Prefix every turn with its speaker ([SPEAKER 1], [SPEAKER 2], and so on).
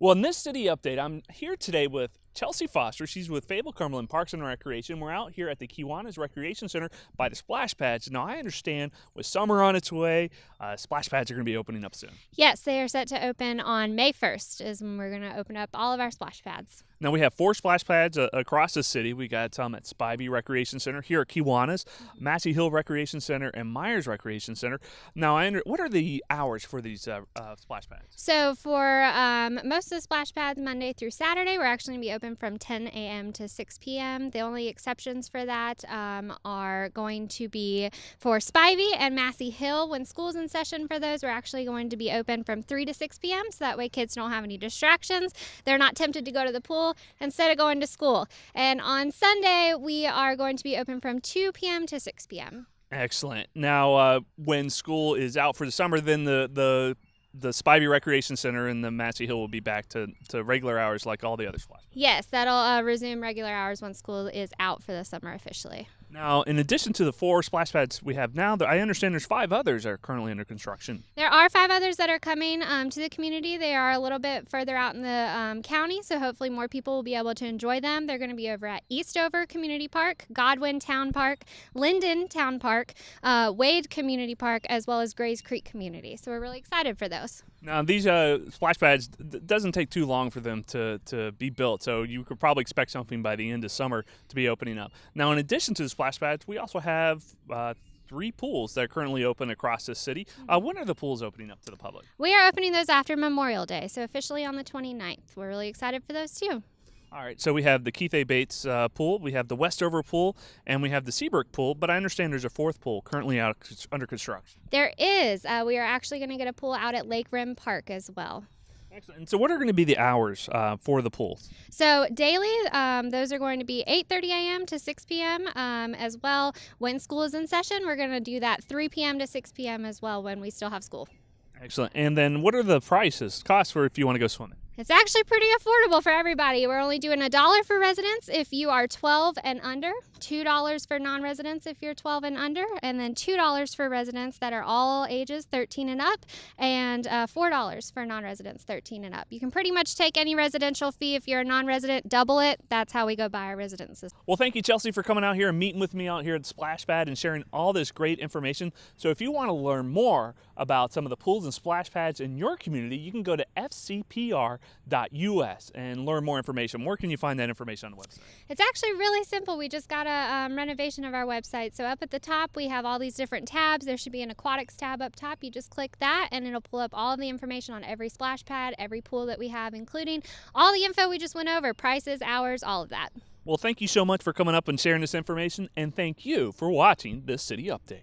[SPEAKER 1] Well, in this city update, I'm here today with Chelsea Foster. She's with Fayetteville-Cumberland Parks and Recreation. We're out here at the Kiwanis Recreation Center by the Splashpads. Now, I understand with summer on its way, Splashpads are going to be opening up soon.
[SPEAKER 2] Yes, they are set to open on May 1st is when we're going to open up all of our splash pads.
[SPEAKER 1] Now, we have 4 splash pads across the city. We got some at Spivey Recreation Center, here at Kiwanis, Massey Hill Recreation Center, and Myers Recreation Center. Now, what are the hours for these splash pads?
[SPEAKER 2] So for most of the splash pads, Monday through Saturday, we're actually going to be open from 10 a.m. to 6 p.m. The only exceptions for that are going to be for Spivey and Massey Hill. When school's in session for those, we're actually going to be open from 3 to 6 p.m. so that way kids don't have any distractions. They're not tempted to go to the pool instead of going to school. And on Sunday, we are going to be open from 2 p.m. to 6 p.m.
[SPEAKER 1] Excellent. Now, when school is out for the summer, then the Spivey Recreation Center and the Massey Hill will be back to regular hours like all the other splash pads.
[SPEAKER 2] Yes, that'll resume regular hours when school is out for the summer officially.
[SPEAKER 1] Now, in addition to the 4 splash pads we have now, I understand there's 5 others that are currently under construction.
[SPEAKER 2] There are 5 others that are coming to the community. They are a little bit further out in the county, so hopefully more people will be able to enjoy them. They're going to be over at Eastover Community Park, Godwin Town Park, Linden Town Park, Wade Community Park, as well as Grays Creek Community. So we're really excited for those.
[SPEAKER 1] Now, these splash pads, doesn't take too long for them to be built, so you could probably expect something by the end of summer to be opening up. Now, in addition to the splash pads, we also have 3 pools that are currently open across the city. When are the pools opening up to the public?
[SPEAKER 2] We are opening those after Memorial Day, so officially on the 29th. We're really excited for those too.
[SPEAKER 1] All right, so we have the Keith A. Bates pool, we have the Westover pool, and we have the Seabrook pool, but I understand there's a 4th pool currently under construction.
[SPEAKER 2] There is. We are actually going to get a pool out at Lake Rim Park as well.
[SPEAKER 1] Excellent. And so what are going to be the hours for the pools?
[SPEAKER 2] So daily, those are going to be 8:30 a.m. to 6 p.m. As well. When school is in session, we're going to do that 3 p.m. to 6 p.m. as well when we still have school.
[SPEAKER 1] Excellent. And then what are the costs for if you want to go swimming?
[SPEAKER 2] It's actually pretty affordable for everybody. We're only doing $1 for residents if you are 12 and under, $2 for non-residents if you're 12 and under, and then $2 for residents that are all ages 13 and up, and $4 for non-residents 13 and up. You can pretty much take any residential fee. If you're a non-resident, double it. That's how we go by our residences.
[SPEAKER 1] Well, thank you, Chelsea, for coming out here and meeting with me out here at Splashpad and sharing all this great information. So if you want to learn more about some of the pools and splash pads in your community, you can go to fcpr.us and learn more information. Where can you find that information on the website?
[SPEAKER 2] It's actually really simple. We just got a renovation of our website. So up at the top, we have all these different tabs. There should be an aquatics tab up top. You just click that and it'll pull up all of the information on every splash pad, every pool that we have, including all the info we just went over, prices, hours, all of that.
[SPEAKER 1] Well, thank you so much for coming up and sharing this information, and thank you for watching this City Update.